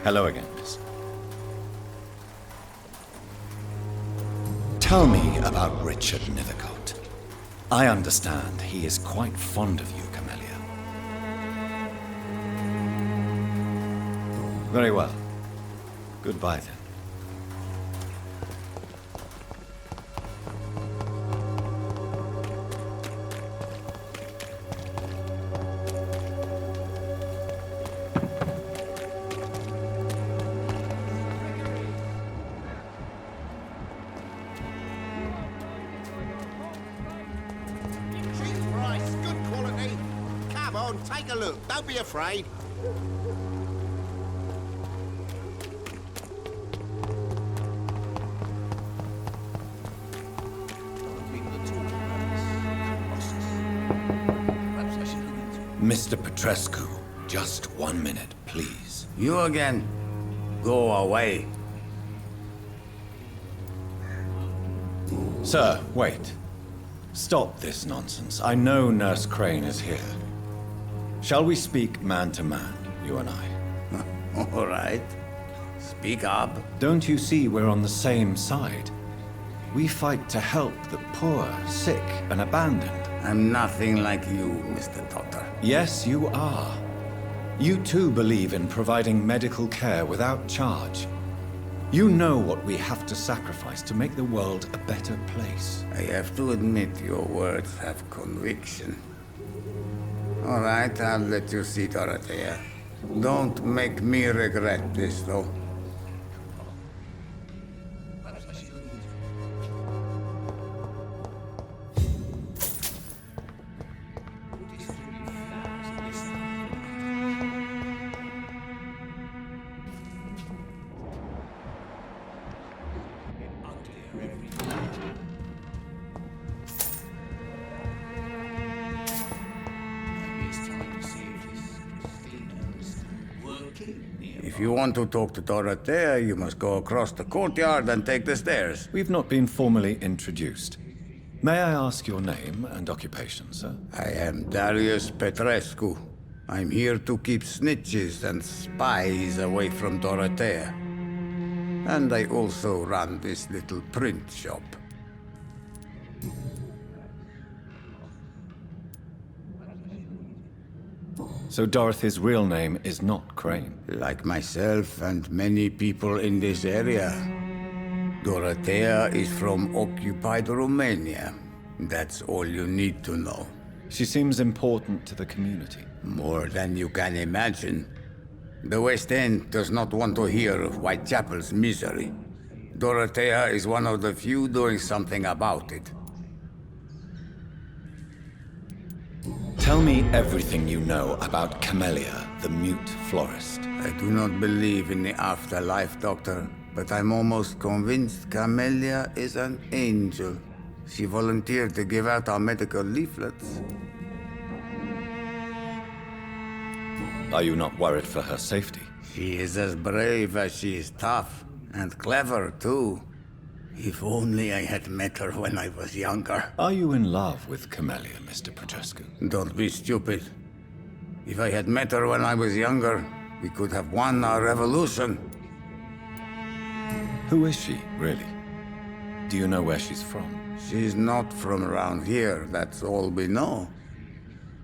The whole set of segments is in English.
Hello again, miss. Tell me about Richard Nethercott. I understand he is quite fond of you, Camellia. Very well. Goodbye, then. Take a look. Don't be afraid. Mr. Petrescu, just 1 minute, please. You again? Go away. Sir, wait. Stop this nonsense. I know Nurse Crane is here. Shall we speak man to man, you and I? All right. Speak up. Don't you see we're on the same side? We fight to help the poor, sick, and abandoned. I'm nothing like you, Mr. Doctor. Yes, you are. You too believe in providing medical care without charge. You know what we have to sacrifice to make the world a better place. I have to admit your words have conviction. All right, I'll let you see Dorothea. Don't make me regret this, though. If you want to talk to Dorothea, you must go across the courtyard and take the stairs. We've not been formally introduced. May I ask your name and occupation, sir? I am Darius Petrescu. I'm here to keep snitches and spies away from Dorothea. And I also run this little print shop. So Dorothy's real name is not Crane? Like myself and many people in this area. Dorothea is from occupied Romania. That's all you need to know. She seems important to the community. More than you can imagine. The West End does not want to hear of Whitechapel's misery. Dorothea is one of the few doing something about it. Tell me everything you know about Camellia, the mute florist. I do not believe in the afterlife, Doctor, but I'm almost convinced Camellia is an angel. She volunteered to give out our medical leaflets. Are you not worried for her safety? She is as brave as she is tough, and clever, too. If only I had met her when I was younger. Are you in love with Camellia, Mr. Petrescu? Don't be stupid. If I had met her when I was younger, we could have won our revolution. Who is she, really? Do you know where she's from? She's not from around here, that's all we know.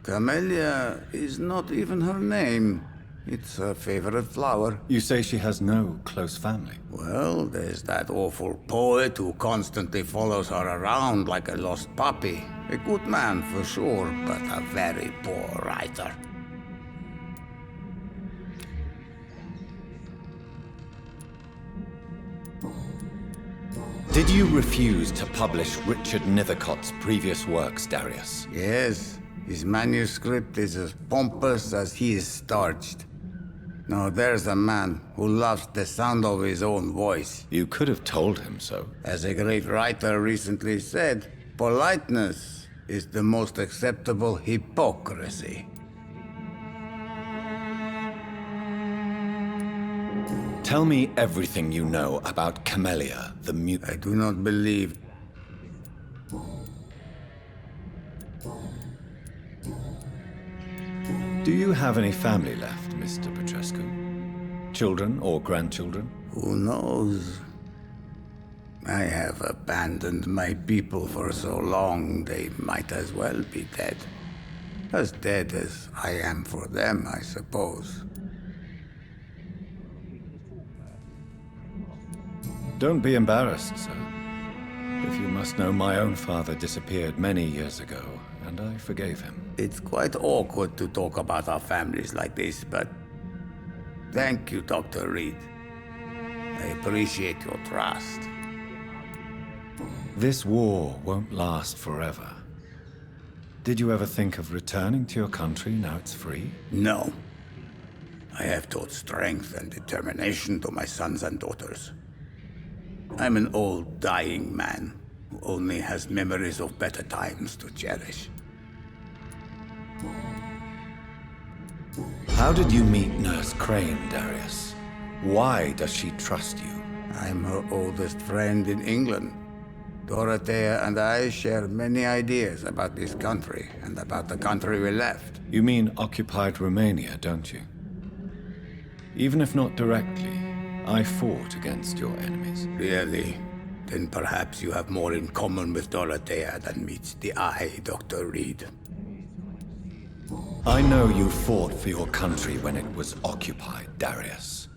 Camellia is not even her name. It's her favorite flower. You say she has no close family? Well, there's that awful poet who constantly follows her around like a lost puppy. A good man for sure, but a very poor writer. Did you refuse to publish Richard Nethercott's previous works, Darius? Yes, his manuscript is as pompous as he is starched. Now there's a man who loves the sound of his own voice. You could have told him so. As a great writer recently said, politeness is the most acceptable hypocrisy. Tell me everything you know about Camellia, the mute. I do not believe. Do you have any family left, Mr. Petrescu? Children or grandchildren? Who knows? I have abandoned my people for so long, they might as well be dead. As dead as I am for them, I suppose. Don't be embarrassed, sir. If you must know, my own father disappeared many years ago, and I forgave him. It's quite awkward to talk about our families like this, but thank you, Dr. Reed. I appreciate your trust. This war won't last forever. Did you ever think of returning to your country now it's free? No. I have taught strength and determination to my sons and daughters. I'm an old, dying man who only has memories of better times to cherish. How did you meet Nurse Crane, Darius? Why does she trust you? I'm her oldest friend in England. Dorothea and I share many ideas about this country and about the country we left. You mean occupied Romania, don't you? Even if not directly, I fought against your enemies. Really? Then perhaps you have more in common with Dorothea than meets the eye, Dr. Reed. I know you fought for your country when it was occupied, Darius.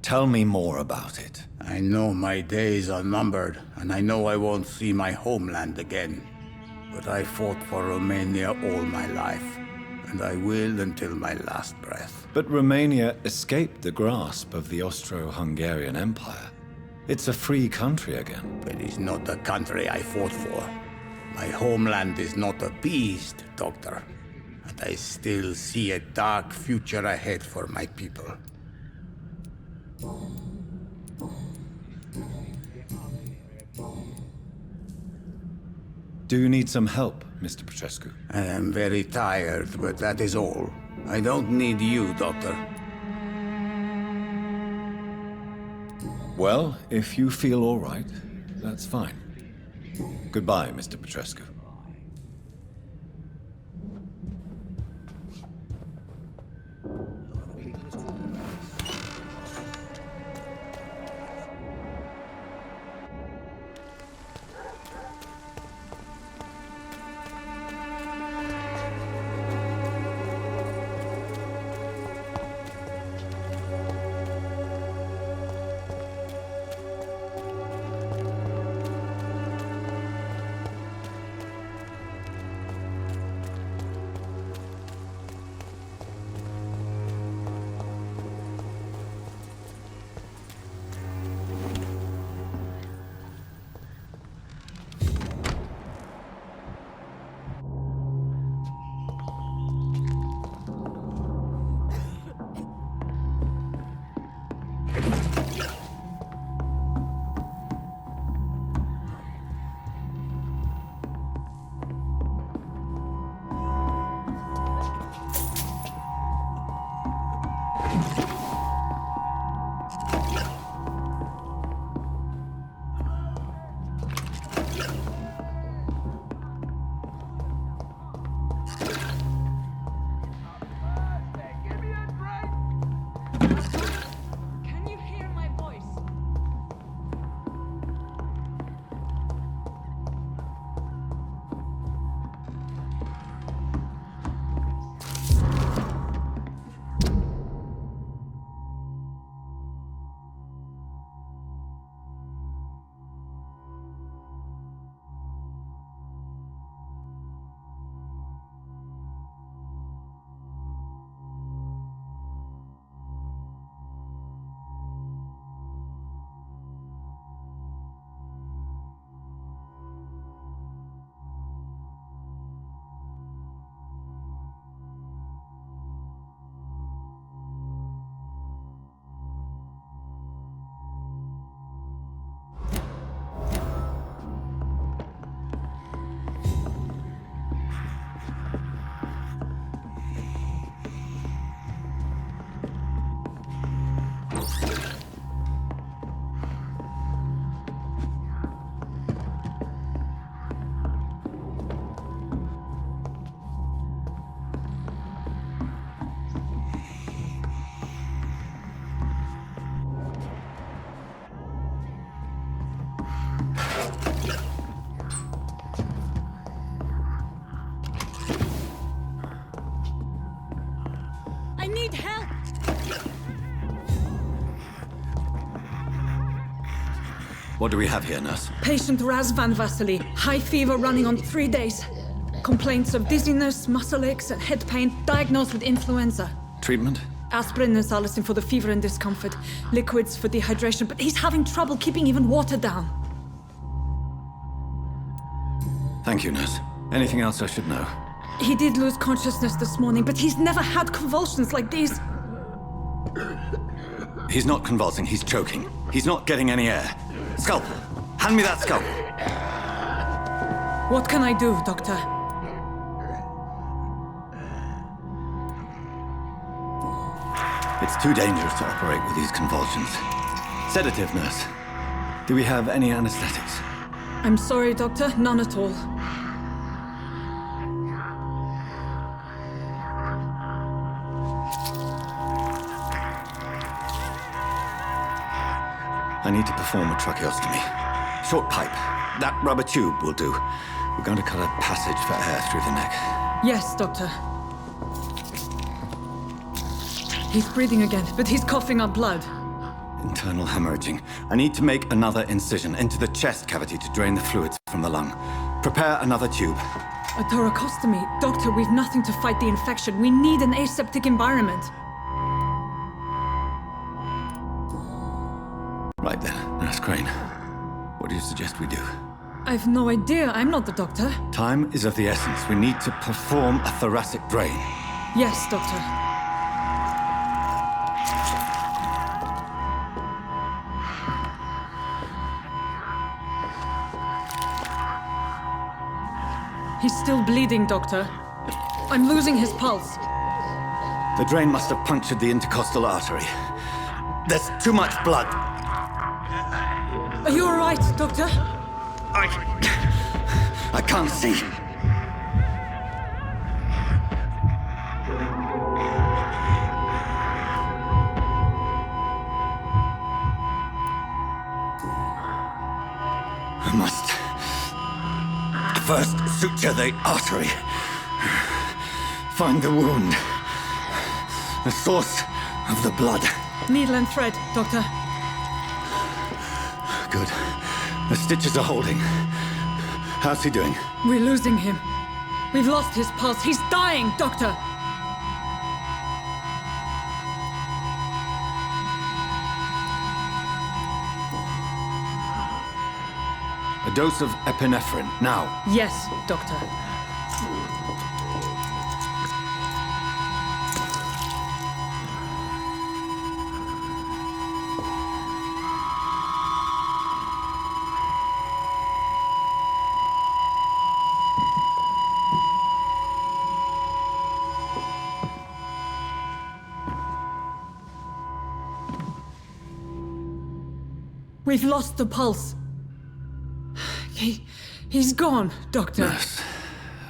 Tell me more about it. I know my days are numbered, and I know I won't see my homeland again. But I fought for Romania all my life, and I will until my last breath. But Romania escaped the grasp of the Austro-Hungarian Empire. It's a free country again. It is not the country I fought for. My homeland is not appeased, Doctor. And I still see a dark future ahead for my people. Do you need some help, Mr. Petrescu? I am very tired, but that is all. I don't need you, Doctor. Well, if you feel all right, that's fine. Goodbye, Mr. Petrescu. I need help! What do we have here, nurse? Patient Raz Van Vasily. High fever running on 3 days. Complaints of dizziness, muscle aches, and head pain. Diagnosed with influenza. Treatment? Aspirin and salicin for the fever and discomfort. Liquids for dehydration, but he's having trouble keeping even water down. Thank you, nurse. Anything else I should know? He did lose consciousness this morning, but he's never had convulsions like these. He's not convulsing, he's choking. He's not getting any air. Scalpel! Hand me that scalpel! What can I do, Doctor? It's too dangerous to operate with these convulsions. Sedative, nurse. Do we have any anesthetics? I'm sorry, Doctor. None at all. I need to perform a tracheostomy. Short pipe. That rubber tube will do. We're going to cut a passage for air through the neck. Yes, Doctor. He's breathing again, but he's coughing up blood. Internal hemorrhaging. I need to make another incision into the chest cavity to drain the fluids from the lung. Prepare another tube. A thoracostomy? Doctor, we've nothing to fight the infection. We need an aseptic environment. Right then, Nurse Crane. What do you suggest we do? I've no idea. I'm not the doctor. Time is of the essence. We need to perform a thoracic drain. Yes, Doctor. He's still bleeding, Doctor. I'm losing his pulse. The drain must have punctured the intercostal artery. There's too much blood. Are you all right, Doctor? I can't see. I must first suture the artery. Find the wound. The source of the blood. Needle and thread, Doctor. Good. The stitches are holding. How's he doing? We're losing him. We've lost his pulse. He's dying, Doctor! A dose of epinephrine, now. Yes, Doctor. We've lost the pulse. He's gone, Doctor. Nurse,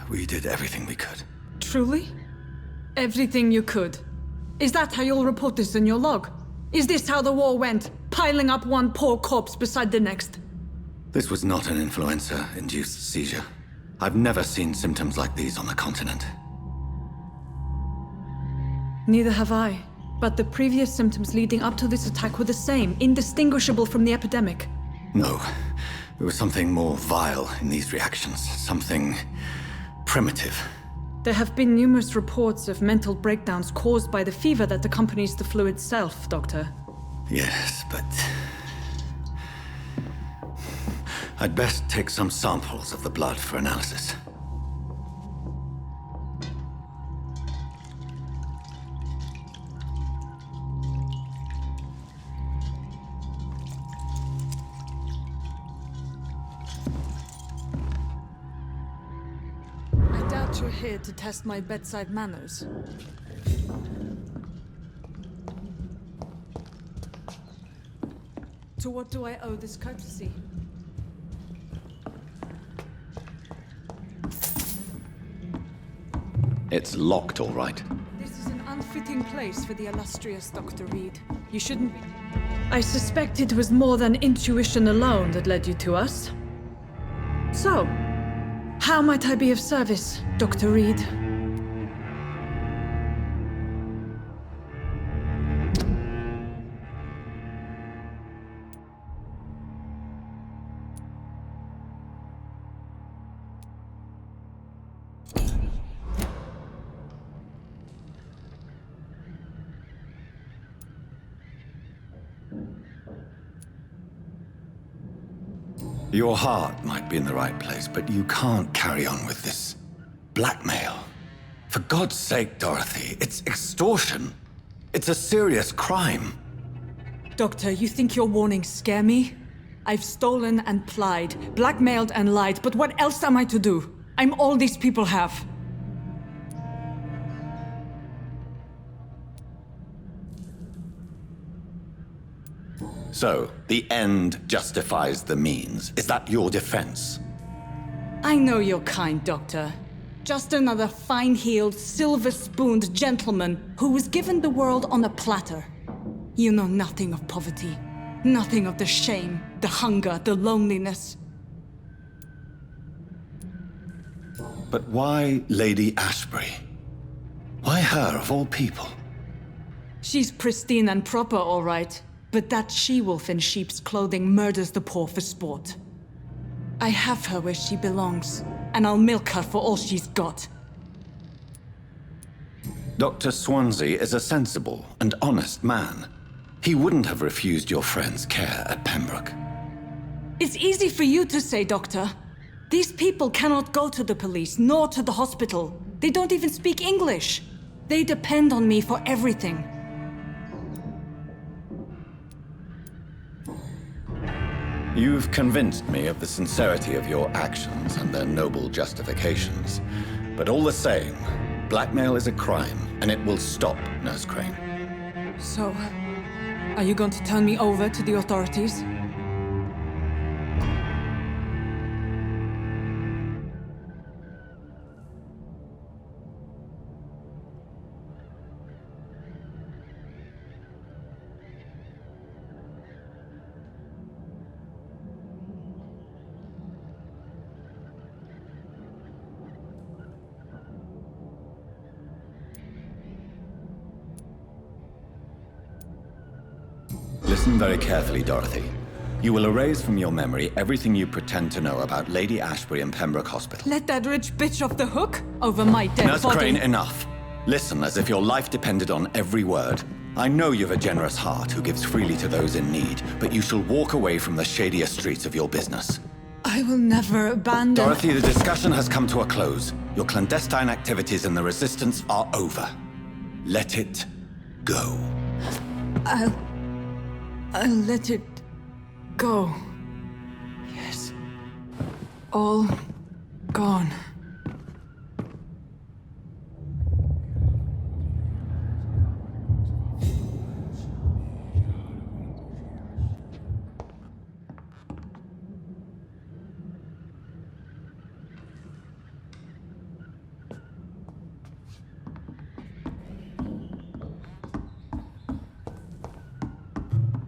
we did everything we could. Truly? Everything you could. Is that how you'll report this in your log? Is this how the war went? Piling up one poor corpse beside the next? This was not an influenza-induced seizure. I've never seen symptoms like these on the continent. Neither have I. But the previous symptoms leading up to this attack were the same, indistinguishable from the epidemic. No. There was something more vile in these reactions. Something primitive. There have been numerous reports of mental breakdowns caused by the fever that accompanies the flu itself, Doctor. Yes, but I'd best take some samples of the blood for analysis. You're here to test my bedside manners. To what do I owe this courtesy? It's locked, all right. This is an unfitting place for the illustrious Dr. Reed. You shouldn't be... I suspect it was more than intuition alone that led you to us. So, how might I be of service, Dr. Reed? Your heart might be in the right place, but you can't carry on with this blackmail. For God's sake, Dorothy, it's extortion. It's a serious crime. Doctor, you think your warnings scare me? I've stolen and plied, blackmailed and lied, but what else am I to do? I'm all these people have. So, the end justifies the means. Is that your defense? I know you're kind, Doctor. Just another fine-heeled, silver-spooned gentleman who was given the world on a platter. You know nothing of poverty. Nothing of the shame, the hunger, the loneliness. But why Lady Ashbury? Why her, of all people? She's pristine and proper, all right. But that she-wolf in sheep's clothing murders the poor for sport. I have her where she belongs, and I'll milk her for all she's got. Dr. Swansea is a sensible and honest man. He wouldn't have refused your friend's care at Pembroke. It's easy for you to say, Doctor. These people cannot go to the police, nor to the hospital. They don't even speak English. They depend on me for everything. You've convinced me of the sincerity of your actions and their noble justifications. But all the same, blackmail is a crime, and it will stop, Nurse Crane. So, are you going to turn me over to the authorities? Listen very carefully, Dorothy. You will erase from your memory everything you pretend to know about Lady Ashbury and Pembroke Hospital. Let that rich bitch off the hook over my dead Nurse body. Crane, enough. Listen as if your life depended on every word. I know you've a generous heart who gives freely to those in need, but you shall walk away from the shadier streets of your business. I will never abandon... Dorothy, the discussion has come to a close. Your clandestine activities in the Resistance are over. Let it go. I'll let it go. Yes. All gone.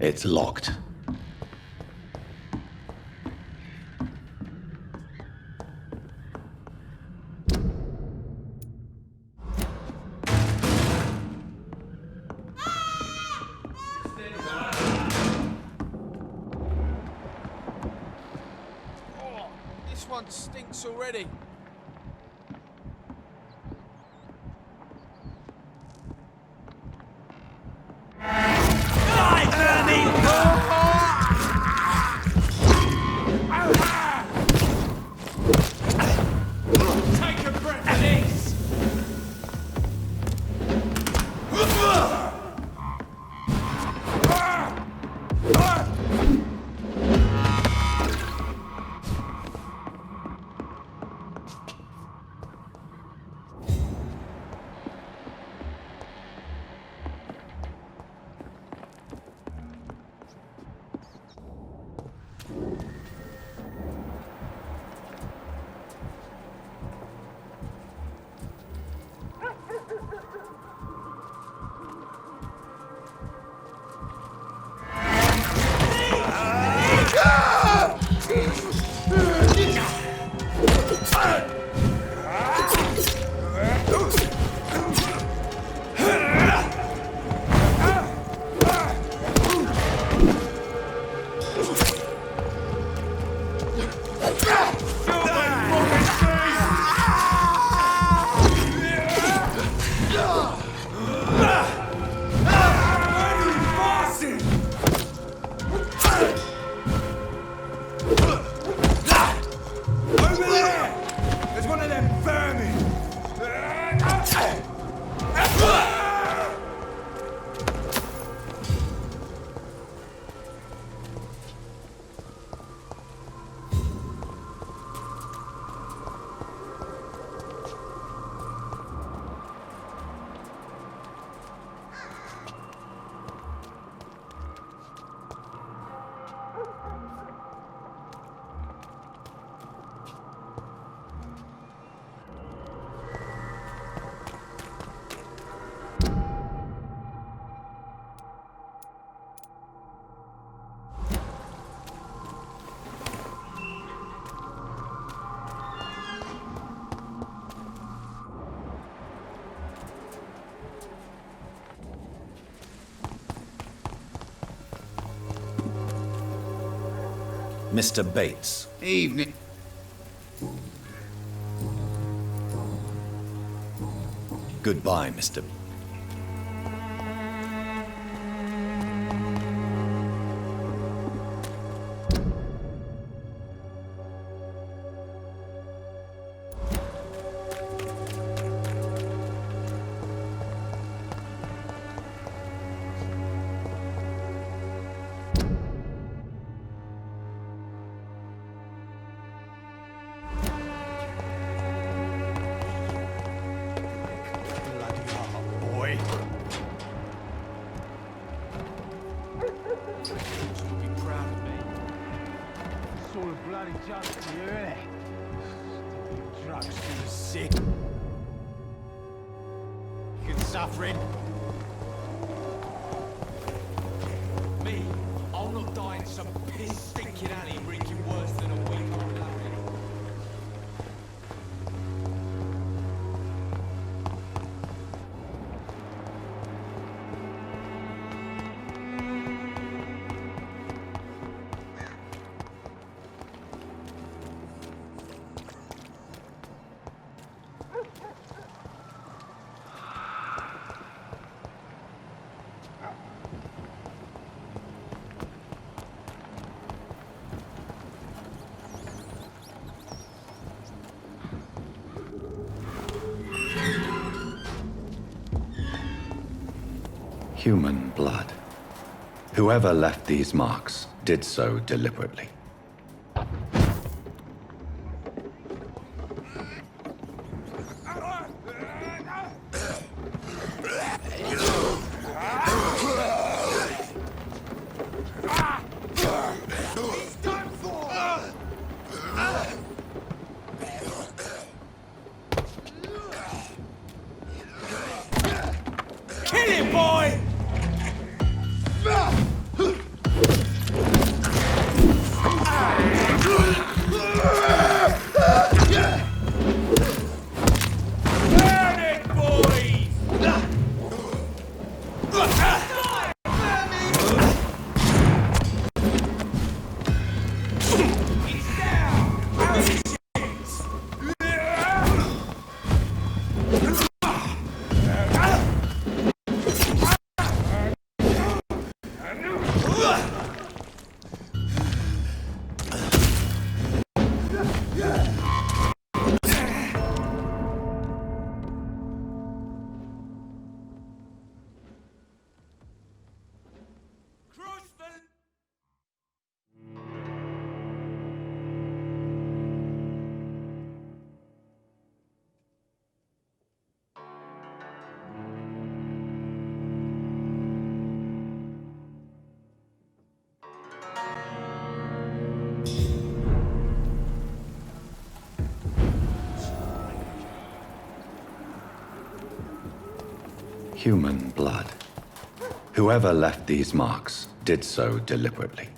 It's locked. Oh, this one stinks already. Take a breath of this! Mr. Bates. Evening. Goodbye, Mr. Boy. Sort of bloody junk to you, innit? Drugs to the sick. Good suffering. Me, I'll not die in some piss stinking alley reeking worse than a week old loving. Human blood. Whoever left these marks did so deliberately. Kill him, boy! Burn it, boys! He's down! Human blood. Whoever left these marks did so deliberately.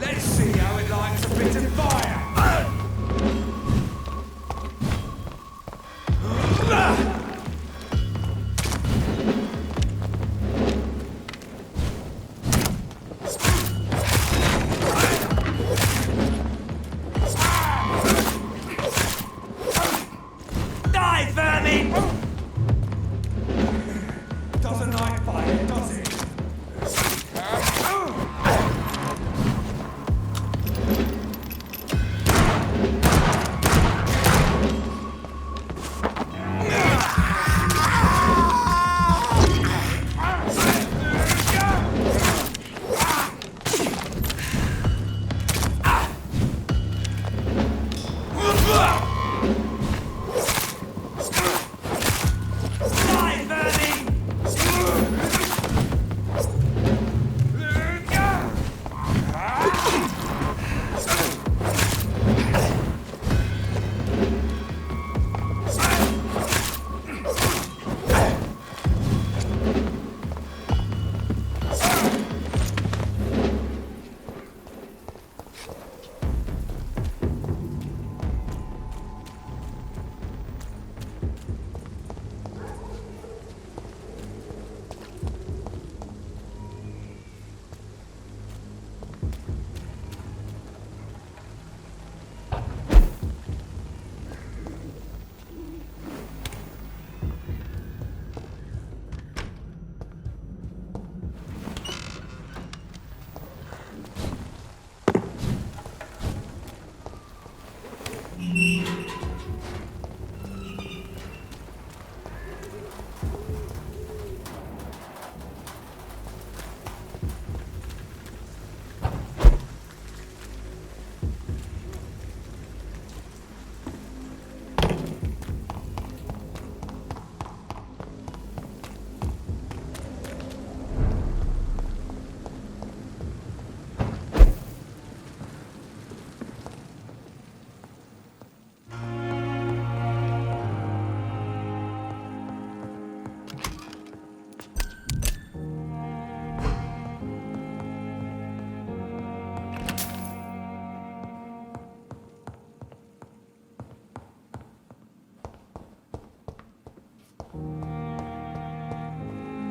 Let's see how it likes a bit of fire. Die, vermin! Doesn't like fire, does it?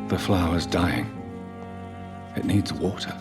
The flower's dying. It needs water.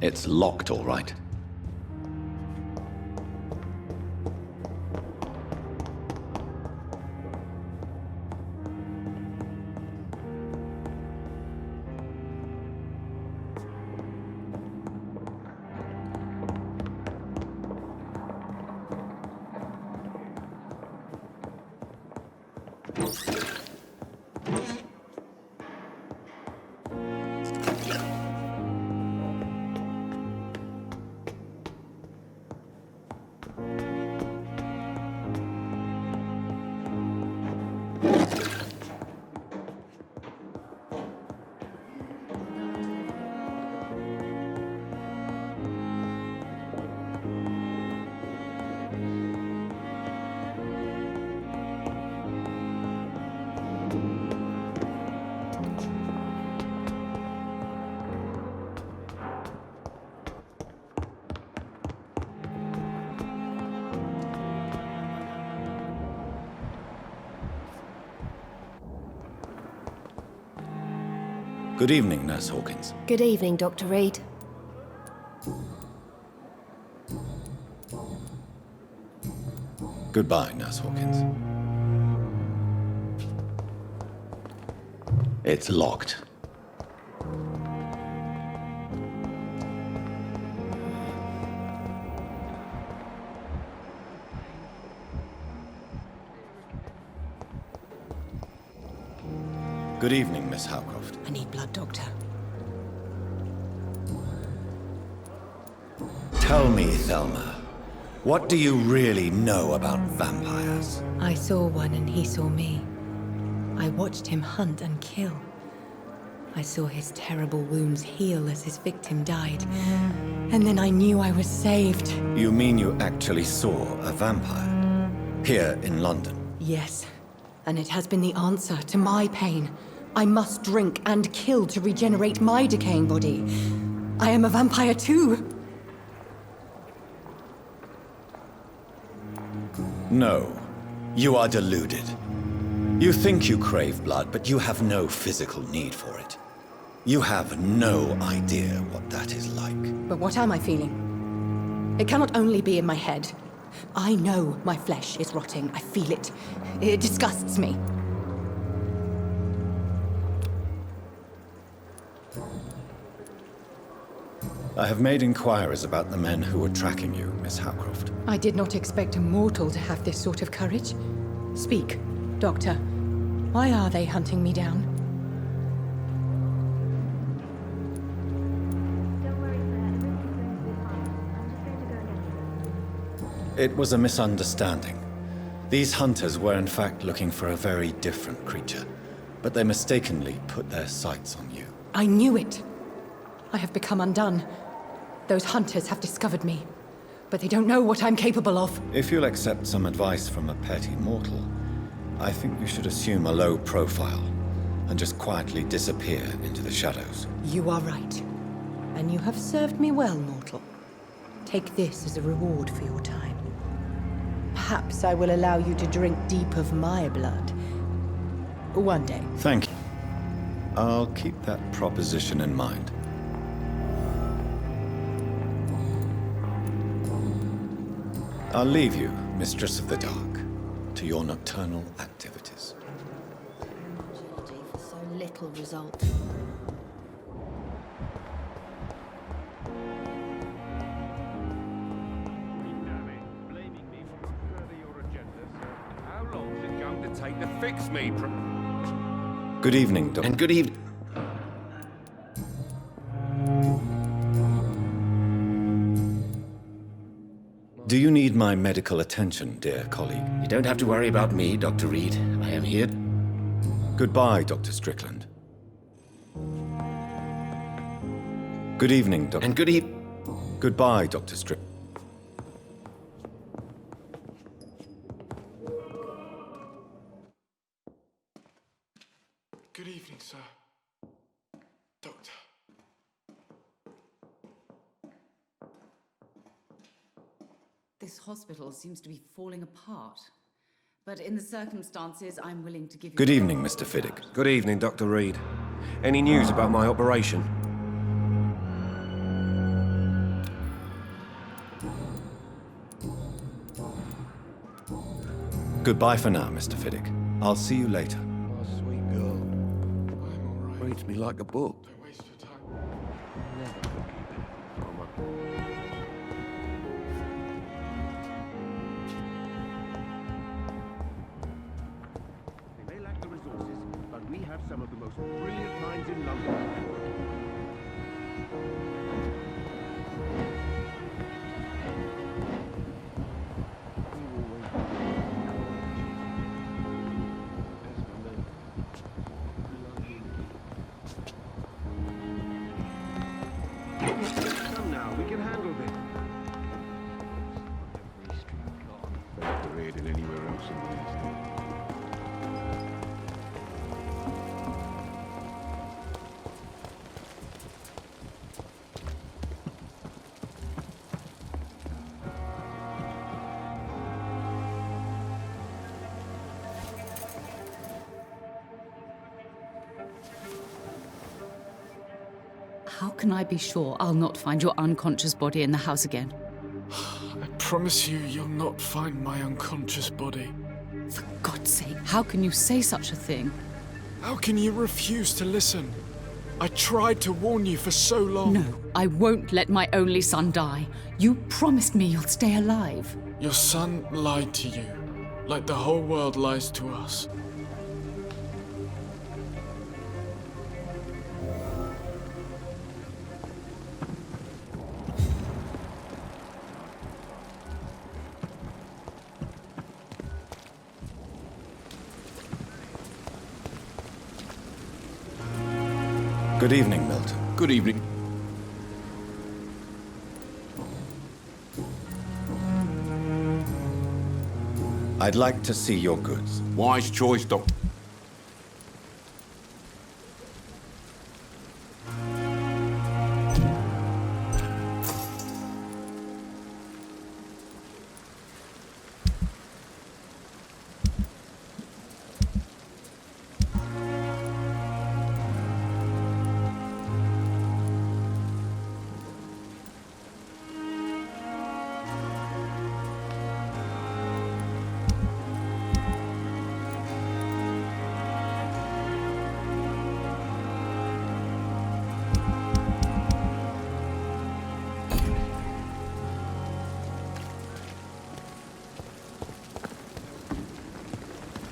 It's locked, all right. Good evening, Nurse Hawkins. Good evening, Dr. Reed. Goodbye, Nurse Hawkins. It's locked. Good evening, Miss Howcroft. I need blood, Doctor. Tell me, Thelma, what do you really know about vampires? I saw one and he saw me. I watched him hunt and kill. I saw his terrible wounds heal as his victim died. And then I knew I was saved. You mean you actually saw a vampire? Here in London? Yes. And it has been the answer to my pain. I must drink and kill to regenerate my decaying body. I am a vampire too. No. You are deluded. You think you crave blood, but you have no physical need for it. You have no idea what that is like. But what am I feeling? It cannot only be in my head. I know my flesh is rotting. I feel it. It disgusts me. I have made inquiries about the men who were tracking you, Miss Howcroft. I did not expect a mortal to have this sort of courage. Speak, Doctor. Why are they hunting me down? Don't worry, sir. Everything's going to be fine. I'm just going to go and get you. It was a misunderstanding. These hunters were in fact looking for a very different creature, but they mistakenly put their sights on you. I knew it. I have become undone. Those hunters have discovered me, but they don't know what I'm capable of. If you'll accept some advice from a petty mortal, I think you should assume a low profile and just quietly disappear into the shadows. You are right. And you have served me well, mortal. Take this as a reward for your time. Perhaps I will allow you to drink deep of my blood. One day. Thank you. I'll keep that proposition in mind. I'll leave you, Mistress of the Dark, to your nocturnal activities. Agility for so little result. Blaming me for further your agenda, sir. How long is it going to take to fix me? Good evening, Doctor. And good evening. Do you need my medical attention, dear colleague? You don't have to worry about me, Dr. Reed. I am here. Goodbye, Dr. Strickland. Good evening, Doctor. And good evening. Goodbye, Dr. Strickland. Good evening, sir. Doctor. This hospital seems to be falling apart. But in the circumstances, I'm willing to give you... Good evening, Mr. Fiddick. Good evening, Dr. Reed. Any news about my operation? Goodbye for now, Mr. Fiddick. I'll see you later. My sweet girl. I'm alright. Reads me like a book. Don't waste your time. Never forgive it. Come on. They may lack the resources, but we have some of the most brilliant minds in London. Come now, we can handle this. Every street car. Better raid than anywhere else in the East. How can I be sure I'll not find your unconscious body in the house again? I promise you, you'll not find my unconscious body. For God's sake, how can you say such a thing? How can you refuse to listen? I tried to warn you for so long. No, I won't let my only son die. You promised me you'll stay alive. Your son lied to you, like the whole world lies to us. Good evening, Milton. Good evening. I'd like to see your goods. Wise choice, Doc.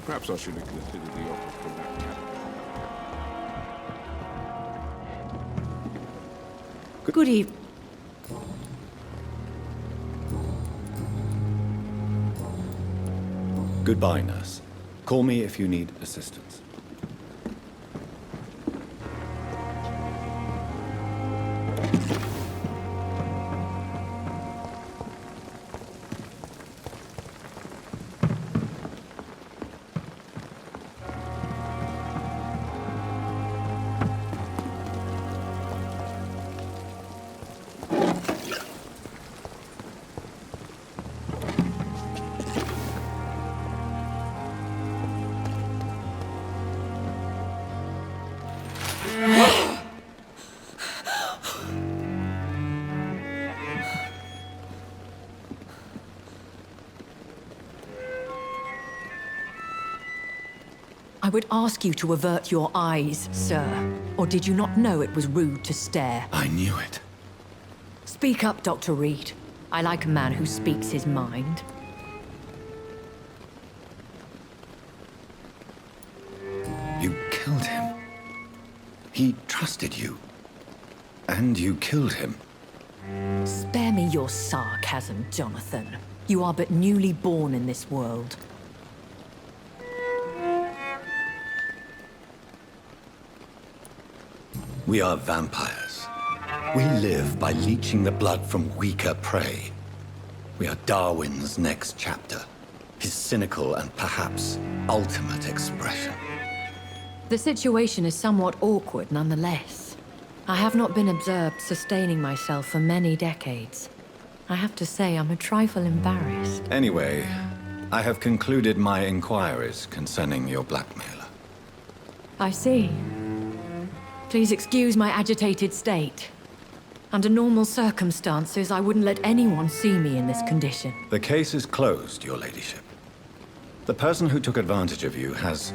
Perhaps I should have considered the offer from that captain. Good evening. Goodbye, nurse. Call me if you need assistance. I would ask you to avert your eyes, sir. Or did you not know it was rude to stare? I knew it. Speak up, Dr. Reed. I like a man who speaks his mind. You killed him. He trusted you. And you killed him. Spare me your sarcasm, Jonathan. You are but newly born in this world. We are vampires. We live by leeching the blood from weaker prey. We are Darwin's next chapter. His cynical and perhaps ultimate expression. The situation is somewhat awkward nonetheless. I have not been observed sustaining myself for many decades. I have to say I'm a trifle embarrassed. Anyway, I have concluded my inquiries concerning your blackmailer. I see. Please excuse my agitated state. Under normal circumstances, I wouldn't let anyone see me in this condition. The case is closed, your ladyship. The person who took advantage of you has,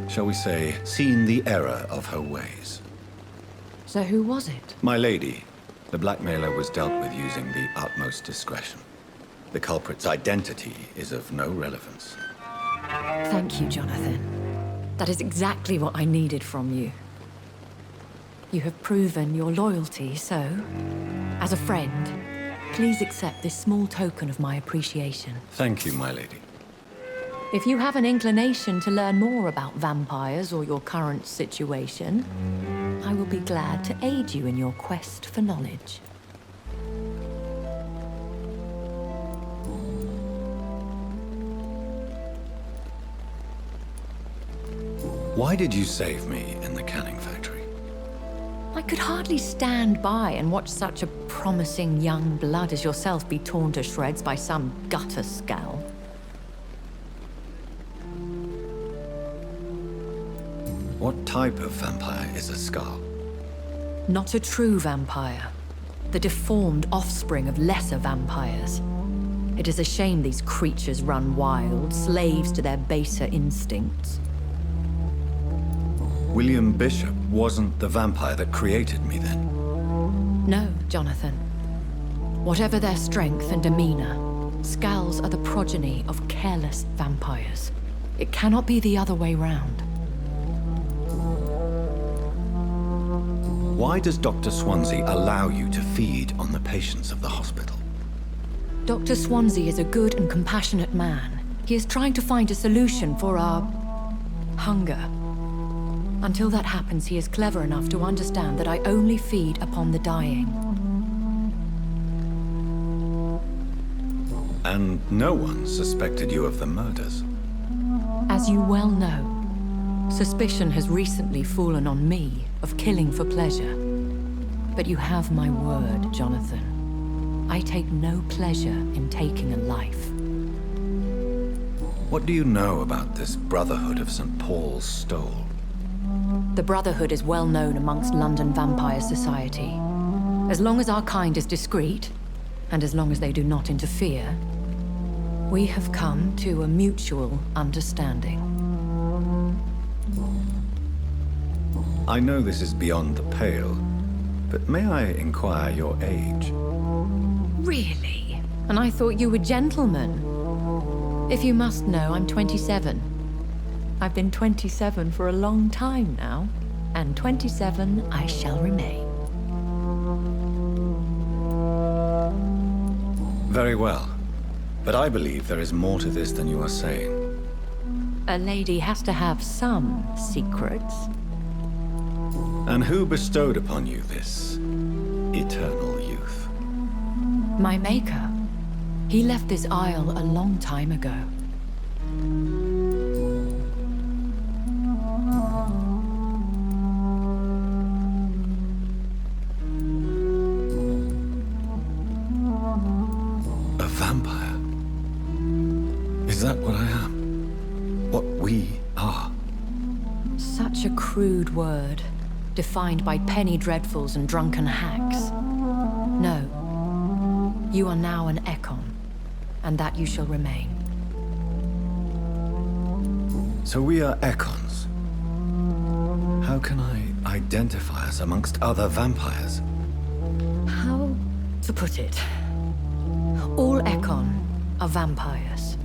shall we say, seen the error of her ways. So who was it? My lady. The blackmailer was dealt with using the utmost discretion. The culprit's identity is of no relevance. Thank you, Jonathan. That is exactly what I needed from you. You have proven your loyalty, so, as a friend, please accept this small token of my appreciation. Thank you, my lady. If you have an inclination to learn more about vampires or your current situation, I will be glad to aid you in your quest for knowledge. Why did you save me in the canning factory? I could hardly stand by and watch such a promising young blood as yourself be torn to shreds by some gutter scowl. What type of vampire is a Scar? Not a true vampire. The deformed offspring of lesser vampires. It is a shame these creatures run wild, slaves to their baser instincts. William Bishop wasn't the vampire that created me then? No, Jonathan. Whatever their strength and demeanor, Scowls are the progeny of careless vampires. It cannot be the other way round. Why does Dr. Swansea allow you to feed on the patients of the hospital? Dr. Swansea is a good and compassionate man. He is trying to find a solution for our hunger. Until that happens, he is clever enough to understand that I only feed upon the dying. And no one suspected you of the murders? As you well know, suspicion has recently fallen on me of killing for pleasure. But you have my word, Jonathan. I take no pleasure in taking a life. What do you know about this Brotherhood of St. Paul's Stole? The Brotherhood is well known amongst London vampire society. As long as our kind is discreet, and as long as they do not interfere, we have come to a mutual understanding. I know this is beyond the pale, but may I inquire your age? Really? And I thought you were gentlemen. If you must know, I'm 27. I've been 27 for a long time now, and 27 I shall remain. Very well. But I believe there is more to this than you are saying. A lady has to have some secrets. And who bestowed upon you this eternal youth? My maker. He left this isle a long time ago. A vampire? Is that what I am? What we are? Such a crude word, defined by penny dreadfuls and drunken hacks. No. You are now an Ekon, and that you shall remain. So we are Ekons. How can I identify us amongst other vampires? How to put it? All Ekon are vampires.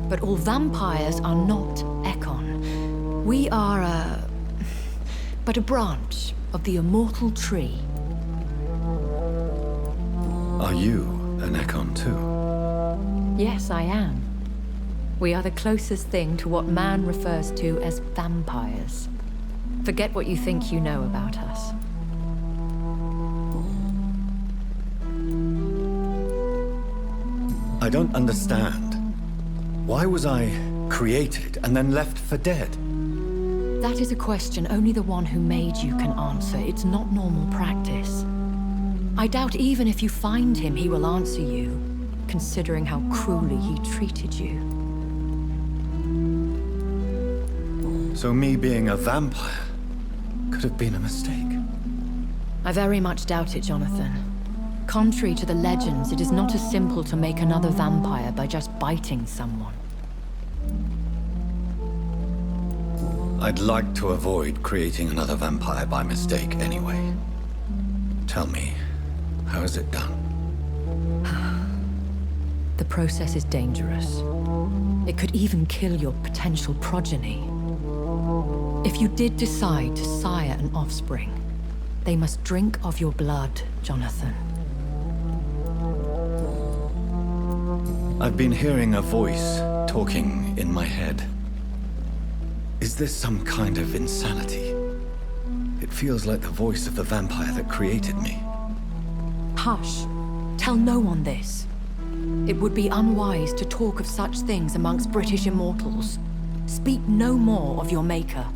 But all vampires are not Ekon. We are but a branch of the immortal tree. Are you an Ekon too? Yes, I am. We are the closest thing to what man refers to as vampires. Forget what you think you know about us. I don't understand. Why was I created and then left for dead? That is a question only the one who made you can answer. It's not normal practice. I doubt even if you find him, he will answer you, considering how cruelly he treated you. So me being a vampire could have been a mistake. I very much doubt it, Jonathan. Contrary to the legends, it is not as simple to make another vampire by just biting someone. I'd like to avoid creating another vampire by mistake anyway. Tell me, how is it done? The process is dangerous. It could even kill your potential progeny. If you did decide to sire an offspring, they must drink of your blood, Jonathan. I've been hearing a voice talking in my head. Is this some kind of insanity? It feels like the voice of the vampire that created me. Hush. Tell no one this. It would be unwise to talk of such things amongst British immortals. Speak no more of your maker.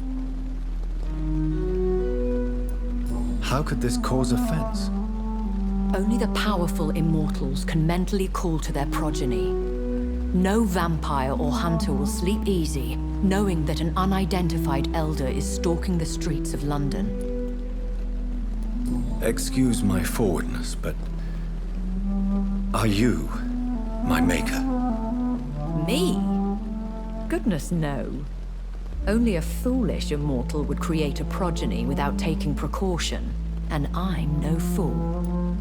How could this cause offense? Only the powerful immortals can mentally call to their progeny. No vampire or hunter will sleep easy, knowing that an unidentified elder is stalking the streets of London. Excuse my forwardness, but... are you my maker? Me? Goodness, no. Only a foolish immortal would create a progeny without taking precaution, and I'm no fool.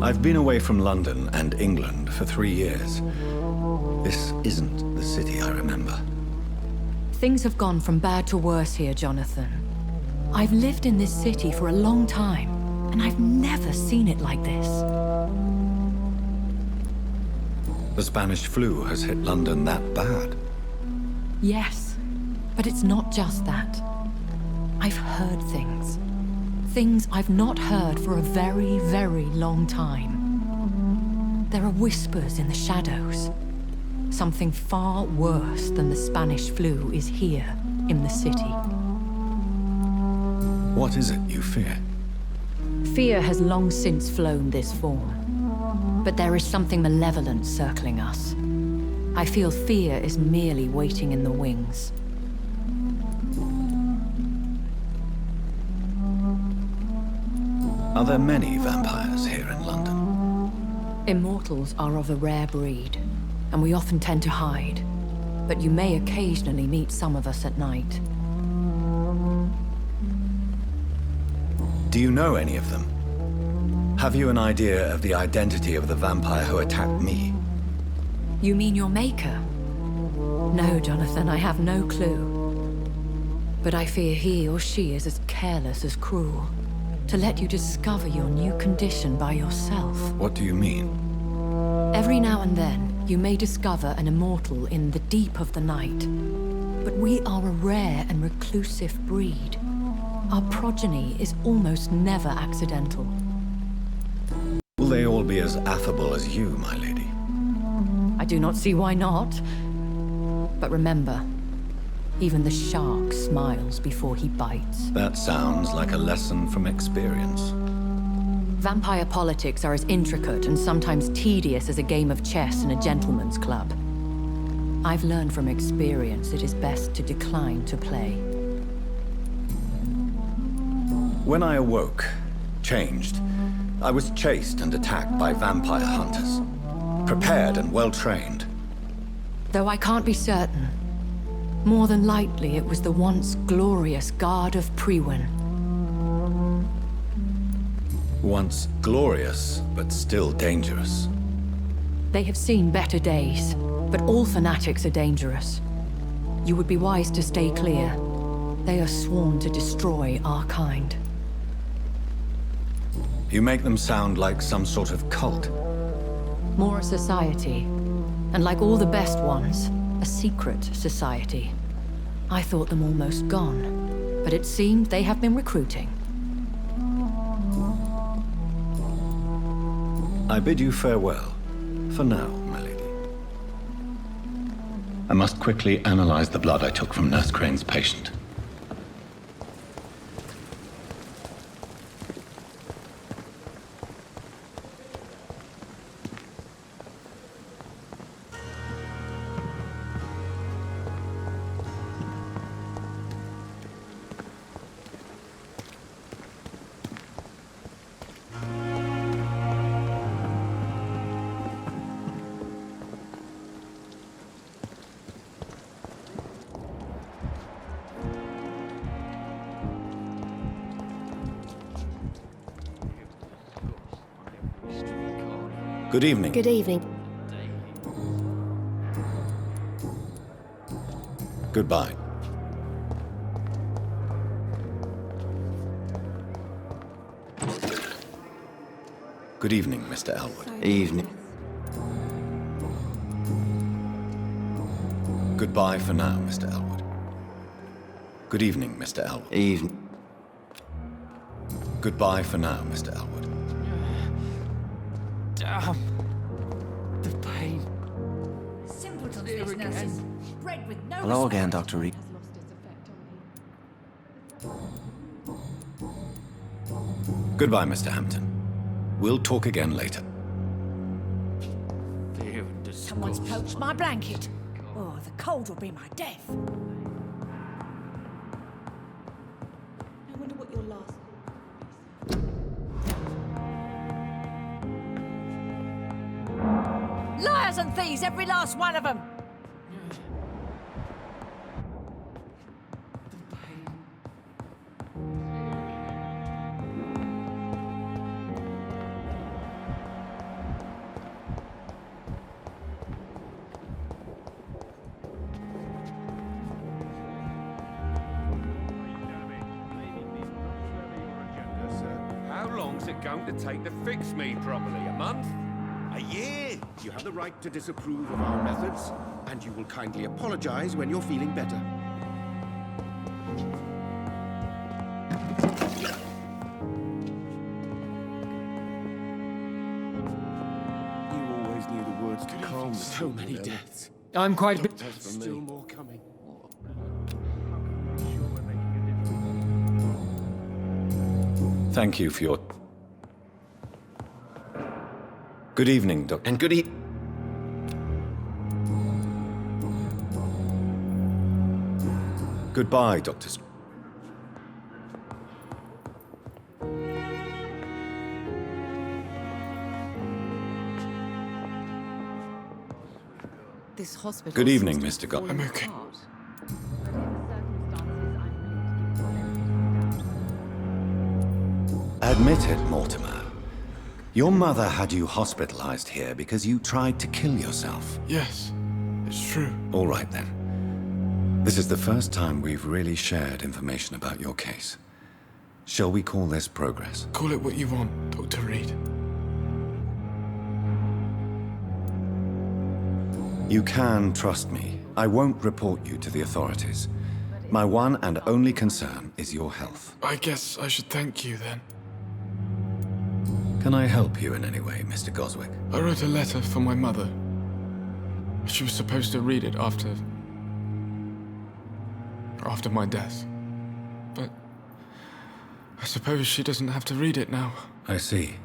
I've been away from London and England for 3 years. This isn't the city I remember. Things have gone from bad to worse here, Jonathan. I've lived in this city for a long time, and I've never seen it like this. The Spanish flu has hit London that bad. Yes, but it's not just that. I've heard things. Things I've not heard for a very, very long time. There are whispers in the shadows. Something far worse than the Spanish flu is here in the city. What is it you fear? Fear has long since flown this form. But there is something malevolent circling us. I feel fear is merely waiting in the wings. Are there many vampires here in London? Immortals are of a rare breed, and we often tend to hide. But you may occasionally meet some of us at night. Do you know any of them? Have you an idea of the identity of the vampire who attacked me? You mean your maker? No, Jonathan, I have no clue. But I fear he or she is as careless as cruel. To let you discover your new condition by yourself. What do you mean? Every now and then, you may discover an immortal in the deep of the night. But we are a rare and reclusive breed. Our progeny is almost never accidental. Will they all be as affable as you, my lady? I do not see why not. But remember, even the shark smiles before he bites. That sounds like a lesson from experience. Vampire politics are as intricate and sometimes tedious as a game of chess in a gentleman's club. I've learned from experience it is best to decline to play. When I awoke, changed, I was chased and attacked by vampire hunters. Prepared and well-trained. Though I can't be certain, more than likely it was the once glorious Guard of Priwen. Once glorious, but still dangerous. They have seen better days, but all fanatics are dangerous. You would be wise to stay clear. They are sworn to destroy our kind. You make them sound like some sort of cult. More a society, and like all the best ones, a secret society. I thought them almost gone, but it seemed they have been recruiting. I bid you farewell, for now, my lady. I must quickly analyze the blood I took from Nurse Crane's patient. Good evening. Good evening. Goodbye. Good evening, Mr. Elwood. Evening. Goodbye for now, Mr. Elwood. Good evening, Mr. Elwood. Evening. Goodbye for now, Mr. Elwood. Damn. The pain. Simpletons, these nurses. Bred with no Hello again, Dr. Reed. Goodbye, Mr. Hampton. We'll talk again later. Someone's poached my blanket. Oh, the cold will be my death. I wonder what your last... Liars and thieves, every last one of them! How long's it going to take to fix me properly? A month? A year. You have the right to disapprove of our methods, and you will kindly apologize when you're feeling better. You always knew the words to calm so many deaths. I'm quite... Still more coming. Thank you for your... Good evening, Doctor. And good evening. Goodbye, Dr. This hospital. Good evening, Mr. God. I'm okay. Admit it, Mortimer. Your mother had you hospitalized here because you tried to kill yourself. Yes, it's true. All right, then. This is the first time we've really shared information about your case. Shall we call this progress? Call it what you want, Dr. Reed. You can trust me. I won't report you to the authorities. My one and only concern is your health. I guess I should thank you, then. Can I help you in any way, Mr. Goswick? I wrote a letter for my mother. She was supposed to read it after my death. But I suppose she doesn't have to read it now. I see.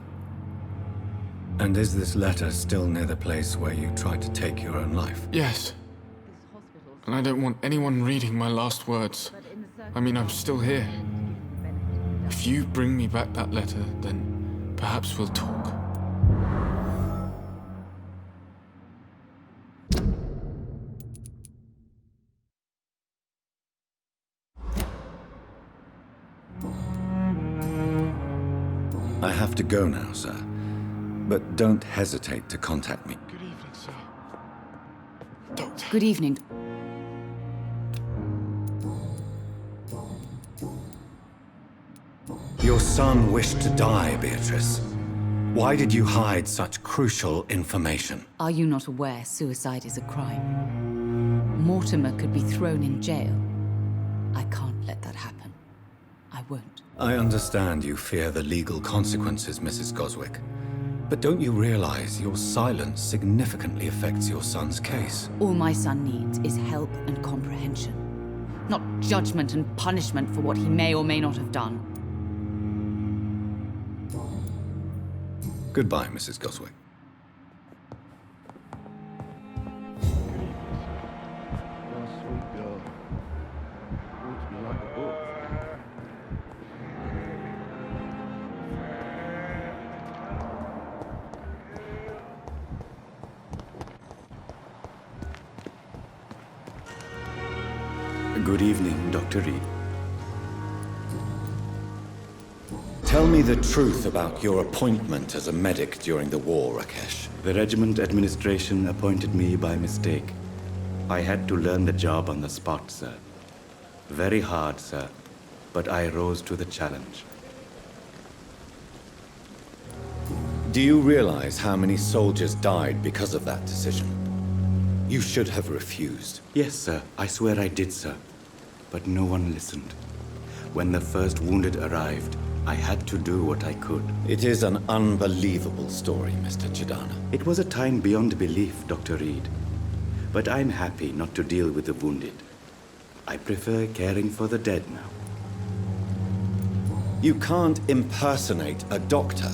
And is this letter still near the place where you tried to take your own life? Yes. And I don't want anyone reading my last words. I mean, I'm still here. If you bring me back that letter, then perhaps we'll talk. I have to go now, sir. But don't hesitate to contact me. Good evening, sir. Doctor. Good evening. Your son wished to die, Beatrice. Why did you hide such crucial information? Are you not aware suicide is a crime? Mortimer could be thrown in jail. I can't let that happen. I won't. I understand you fear the legal consequences, Mrs. Goswick. But don't you realize your silence significantly affects your son's case? All my son needs is help and comprehension. Not judgment and punishment for what he may or may not have done. Goodbye, Mrs. Goswick. Good evening, Dr. Reed. Tell Tell me the truth about your appointment as a medic during the war, Rakesh. The regiment administration appointed me by mistake. I had to learn the job on the spot, sir. Very hard, sir, but I rose to the challenge. Do you realize how many soldiers died because of that decision? You should have refused. Yes, sir. I swear I did, sir. But no one listened. When the first wounded arrived, I had to do what I could. It is an unbelievable story, Mr. Chidana. It was a time beyond belief, Dr. Reed. But I'm happy not to deal with the wounded. I prefer caring for the dead now. You can't impersonate a doctor.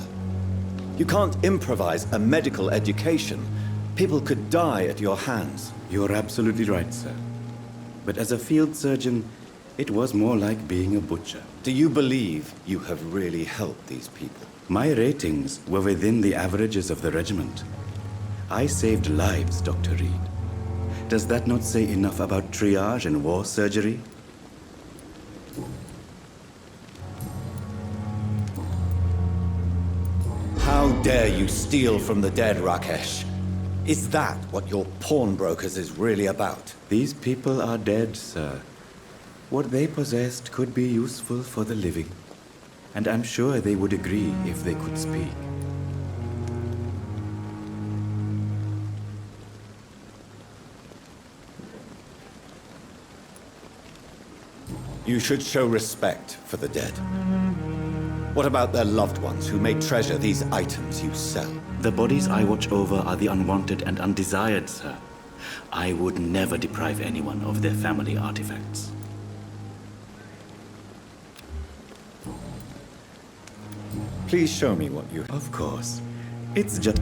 You can't improvise a medical education. People could die at your hands. You're absolutely right, sir. But as a field surgeon, it was more like being a butcher. Do you believe you have really helped these people? My ratings were within the averages of the regiment. I saved lives, Dr. Reed. Does that not say enough about triage and war surgery? How dare you steal from the dead, Rakesh? Is that what your pawnbrokers is really about? These people are dead, sir. What they possessed could be useful for the living. And I'm sure they would agree if they could speak. You should show respect for the dead. What about their loved ones who may treasure these items you sell? The bodies I watch over are the unwanted and undesired, sir. I would never deprive anyone of their family artifacts. Please show me what you... Of course. It's just...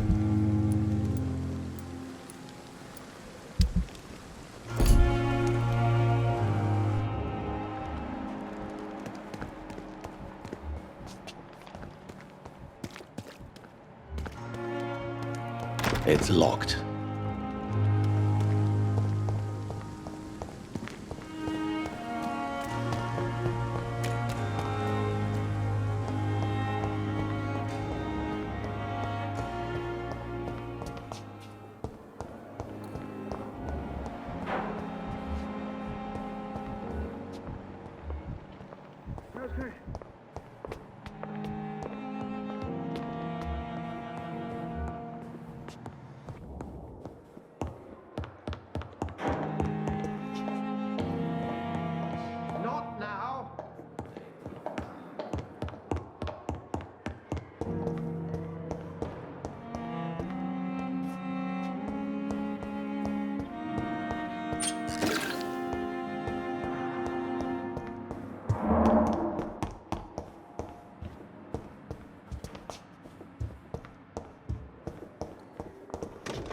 It's locked. Okay. Not now.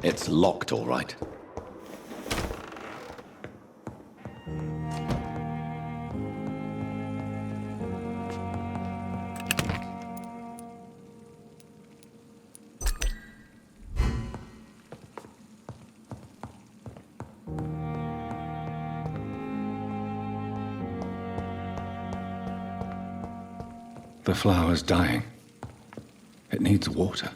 It's locked, all right. The flower's dying. It needs water.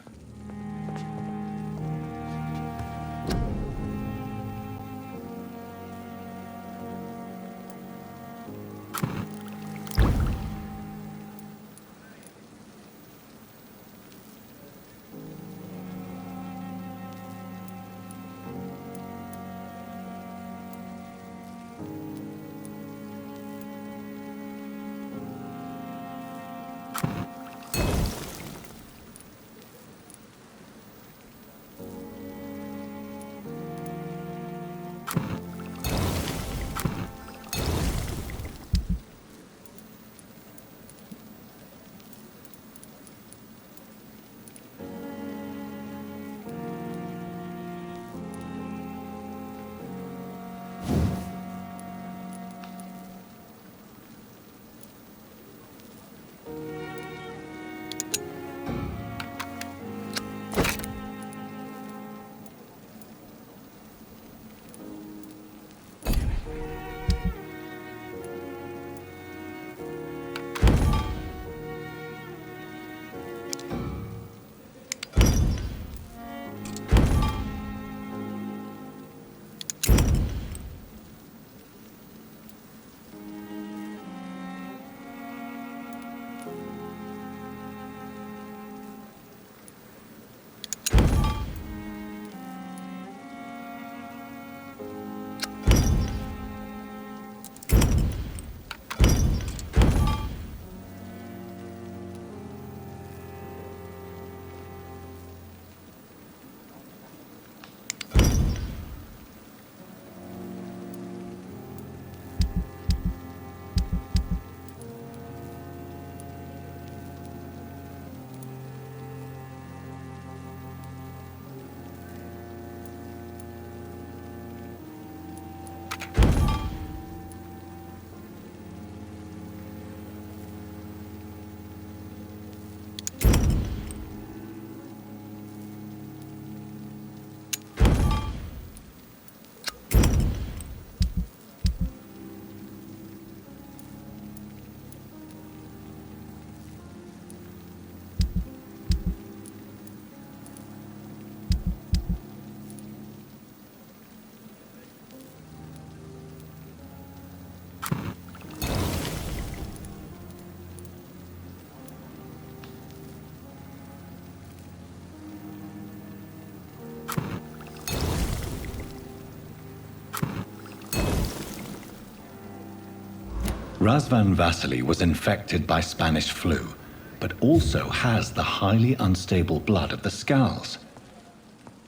Razvan Vasily was infected by Spanish flu, but also has the highly unstable blood of the Scowls.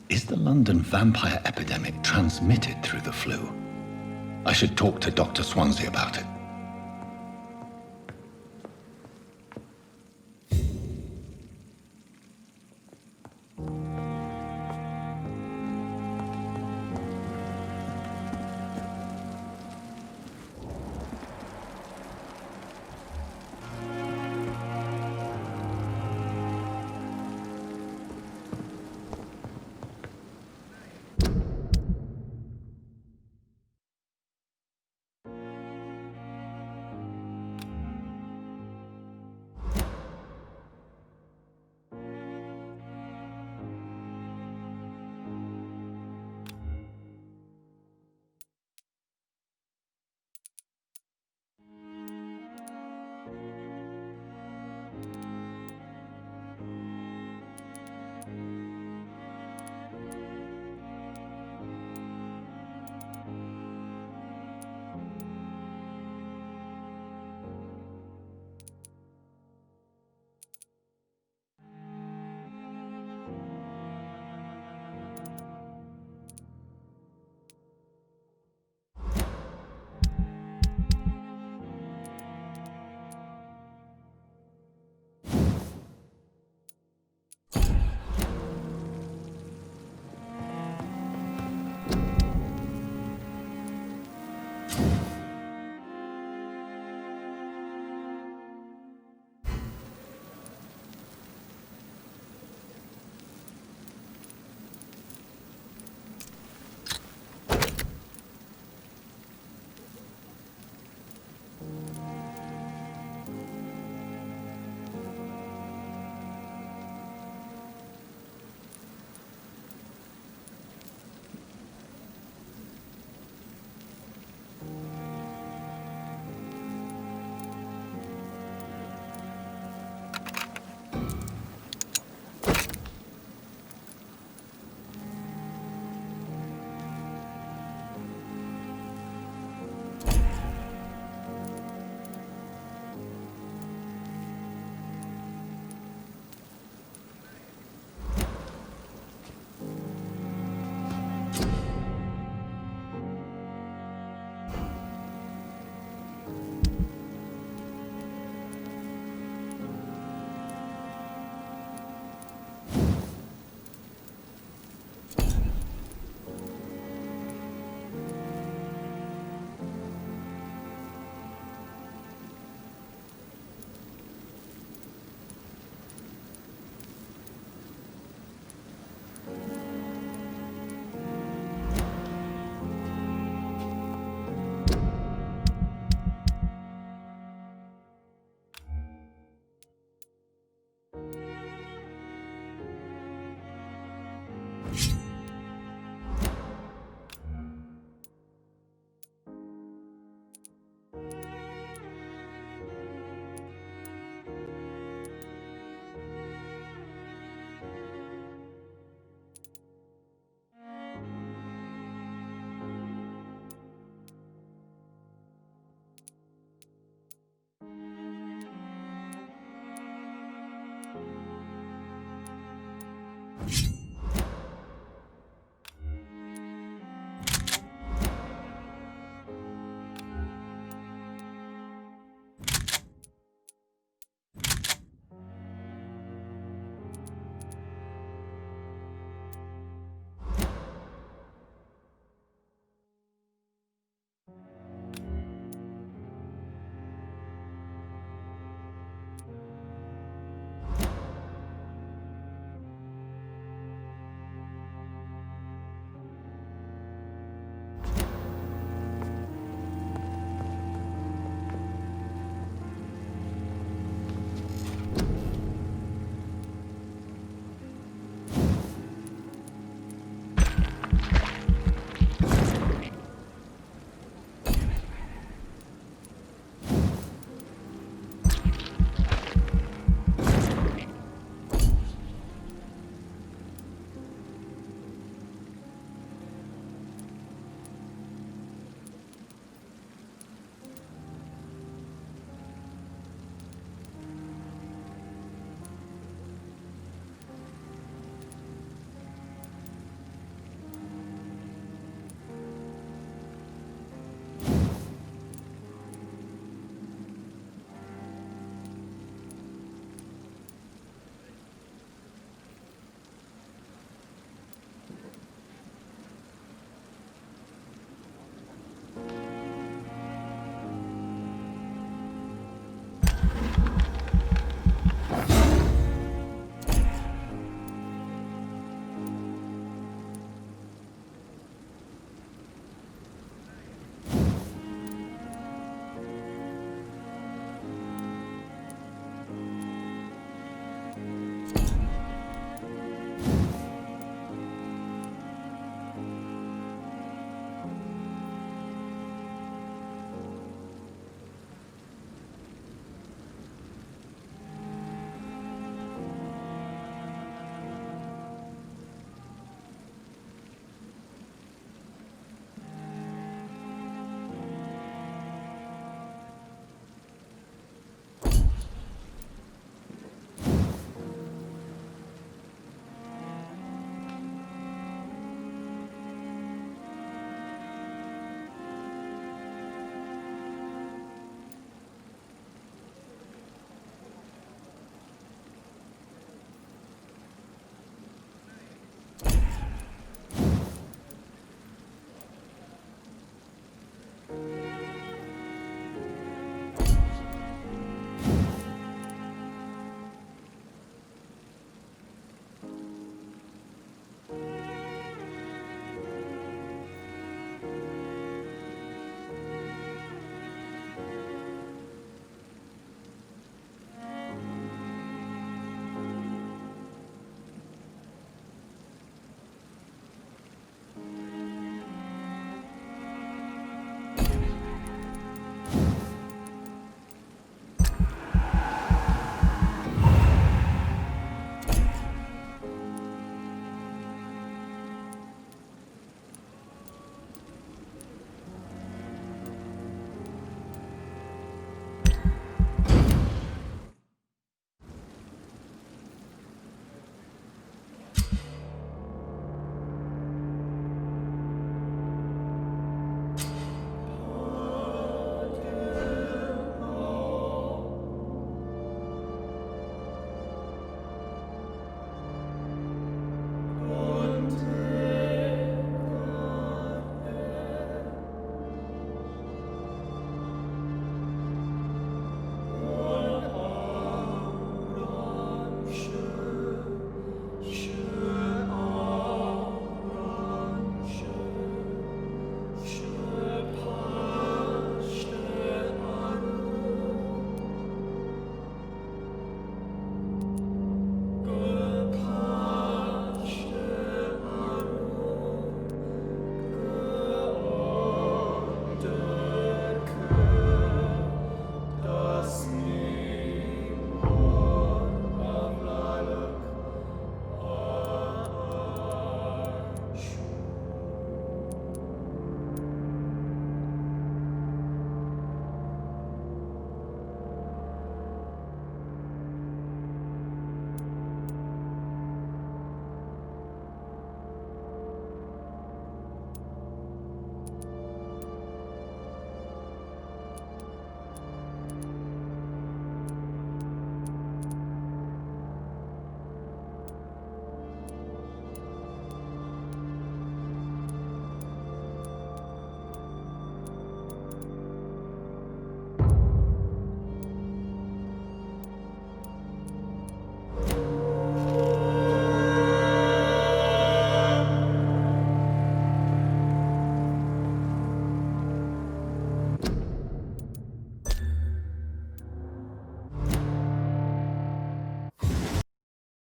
Is the London vampire epidemic transmitted through the flu? I should talk to Dr. Swansea about it.